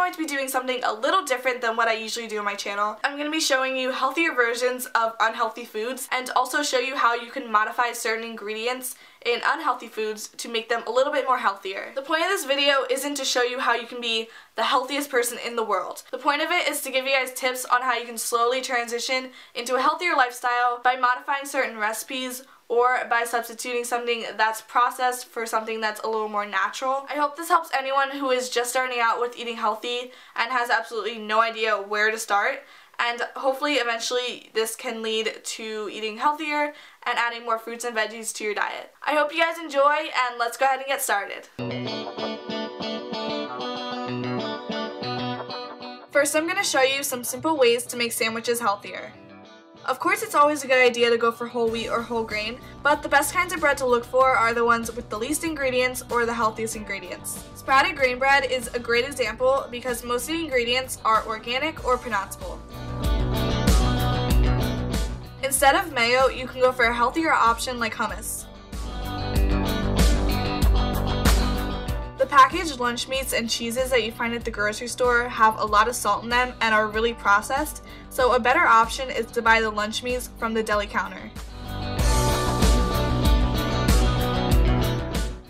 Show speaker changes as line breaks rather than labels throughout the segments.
going to be doing something a little different than what I usually do on my channel. I'm going to be showing you healthier versions of unhealthy foods and also show you how you can modify certain ingredients in unhealthy foods to make them a little bit more healthier. The point of this video isn't to show you how you can be the healthiest person in the world. The point of it is to give you guys tips on how you can slowly transition into a healthier lifestyle by modifying certain recipes or by substituting something that's processed for something that's a little more natural. I hope this helps anyone who is just starting out with eating healthy and has absolutely no idea where to start. And hopefully eventually this can lead to eating healthier and adding more fruits and veggies to your diet. I hope you guys enjoy, and let's go ahead and get started. First, I'm going to show you some simple ways to make sandwiches healthier. Of course, it's always a good idea to go for whole wheat or whole grain, but the best kinds of bread to look for are the ones with the least ingredients or the healthiest ingredients. Sprouted grain bread is a great example because most of the ingredients are organic or pronounceable. Instead of mayo, you can go for a healthier option like hummus. The packaged lunch meats and cheeses that you find at the grocery store have a lot of salt in them and are really processed, so a better option is to buy the lunch meats from the deli counter.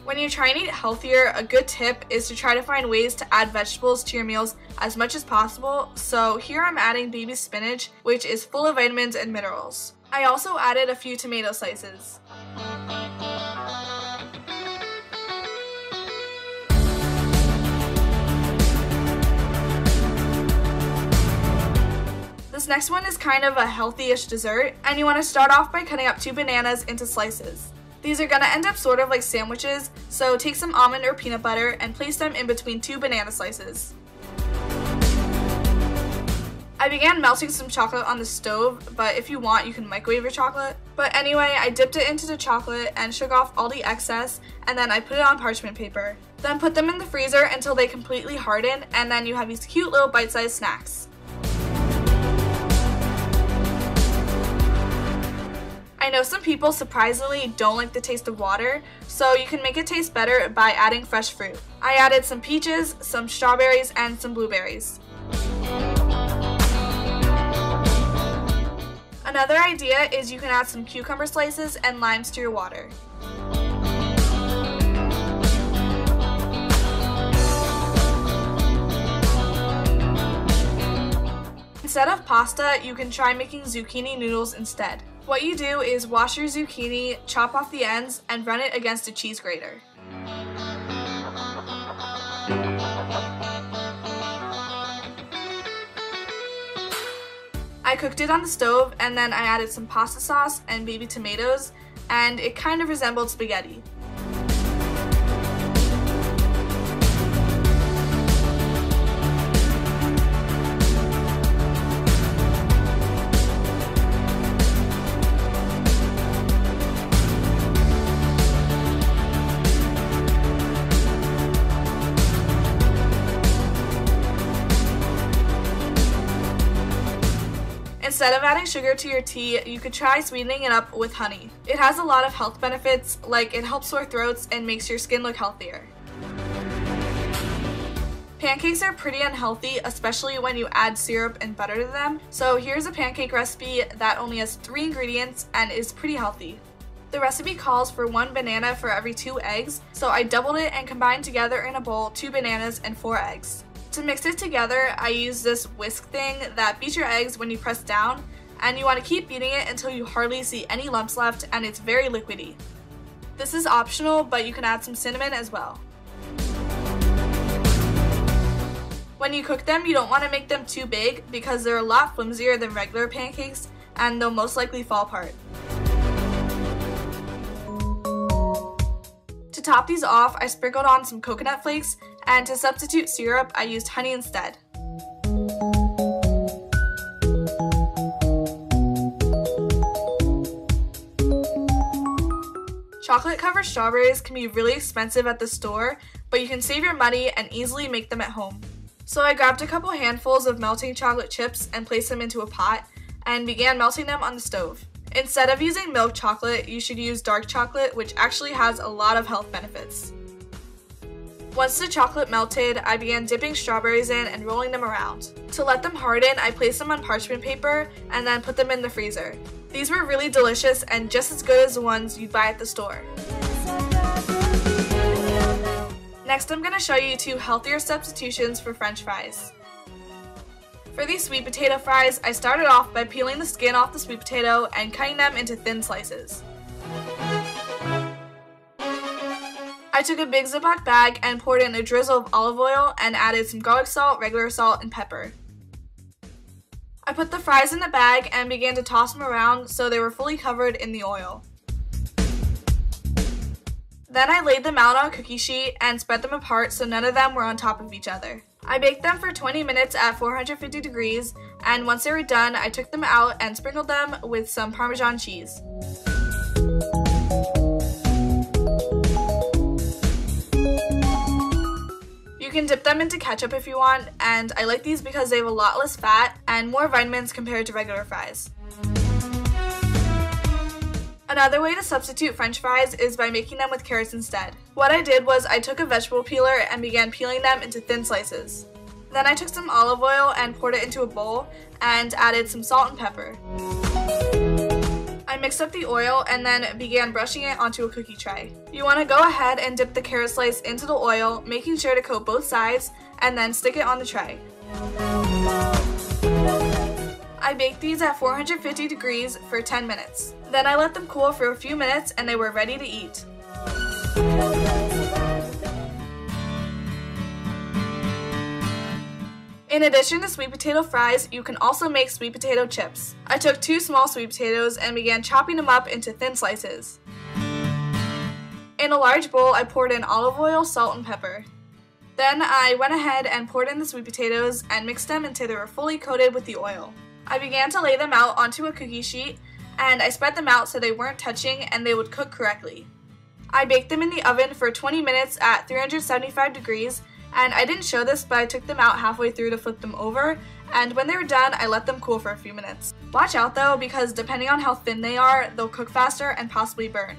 When you're trying to eat healthier, a good tip is to try to find ways to add vegetables to your meals as much as possible, so here I'm adding baby spinach, which is full of vitamins and minerals. I also added a few tomato slices. This next one is kind of a healthy-ish dessert, and you want to start off by cutting up 2 bananas into slices. These are going to end up sort of like sandwiches, so take some almond or peanut butter and place them in between 2 banana slices. I began melting some chocolate on the stove, but if you want, you can microwave your chocolate. But anyway, I dipped it into the chocolate and shook off all the excess, and then I put it on parchment paper. Then put them in the freezer until they completely harden, and then you have these cute little bite-sized snacks. I know some people surprisingly don't like the taste of water, so you can make it taste better by adding fresh fruit. I added some peaches, some strawberries, and some blueberries. Another idea is you can add some cucumber slices and limes to your water. Instead of pasta, you can try making zucchini noodles instead. What you do is wash your zucchini, chop off the ends, and run it against a cheese grater. I cooked it on the stove, and then I added some pasta sauce and baby tomatoes, and it kind of resembled spaghetti. Instead of adding sugar to your tea, you could try sweetening it up with honey. It has a lot of health benefits, like it helps sore throats and makes your skin look healthier. Pancakes are pretty unhealthy, especially when you add syrup and butter to them, so here's a pancake recipe that only has 3 ingredients and is pretty healthy. The recipe calls for 1 banana for every 2 eggs, so I doubled it and combined together in a bowl 2 bananas and 4 eggs. To mix it together, I use this whisk thing that beats your eggs when you press down, and you want to keep beating it until you hardly see any lumps left and it's very liquidy. This is optional, but you can add some cinnamon as well. When you cook them, you don't want to make them too big because they're a lot flimsier than regular pancakes and they'll most likely fall apart. To top these off, I sprinkled on some coconut flakes, and to substitute syrup, I used honey instead. Chocolate-covered strawberries can be really expensive at the store, but you can save your money and easily make them at home. So I grabbed a couple handfuls of melting chocolate chips and placed them into a pot, and began melting them on the stove. Instead of using milk chocolate, you should use dark chocolate, which actually has a lot of health benefits. Once the chocolate melted, I began dipping strawberries in and rolling them around. To let them harden, I placed them on parchment paper and then put them in the freezer. These were really delicious and just as good as the ones you'd buy at the store. Next, I'm going to show you 2 healthier substitutions for French fries. For these sweet potato fries, I started off by peeling the skin off the sweet potato and cutting them into thin slices. I took a big Ziploc bag and poured in a drizzle of olive oil and added some garlic salt, regular salt, and pepper. I put the fries in the bag and began to toss them around so they were fully covered in the oil. Then I laid them out on a cookie sheet and spread them apart so none of them were on top of each other. I baked them for 20 minutes at 450 degrees, and once they were done, I took them out and sprinkled them with some Parmesan cheese. You can dip them into ketchup if you want, and I like these because they have a lot less fat and more vitamins compared to regular fries. Another way to substitute French fries is by making them with carrots instead. What I did was I took a vegetable peeler and began peeling them into thin slices. Then I took some olive oil and poured it into a bowl and added some salt and pepper. I mixed up the oil and then began brushing it onto a cookie tray. You want to go ahead and dip the carrot slice into the oil, making sure to coat both sides, and then stick it on the tray. I baked these at 450 degrees for 10 minutes. Then I let them cool for a few minutes and they were ready to eat. In addition to sweet potato fries, you can also make sweet potato chips. I took 2 small sweet potatoes and began chopping them up into thin slices. In a large bowl, I poured in olive oil, salt, and pepper. Then I went ahead and poured in the sweet potatoes and mixed them until they were fully coated with the oil. I began to lay them out onto a cookie sheet, and I spread them out so they weren't touching and they would cook correctly. I baked them in the oven for 20 minutes at 375 degrees, and I didn't show this, but I took them out halfway through to flip them over, and when they were done, I let them cool for a few minutes. Watch out though, because depending on how thin they are, they'll cook faster and possibly burn.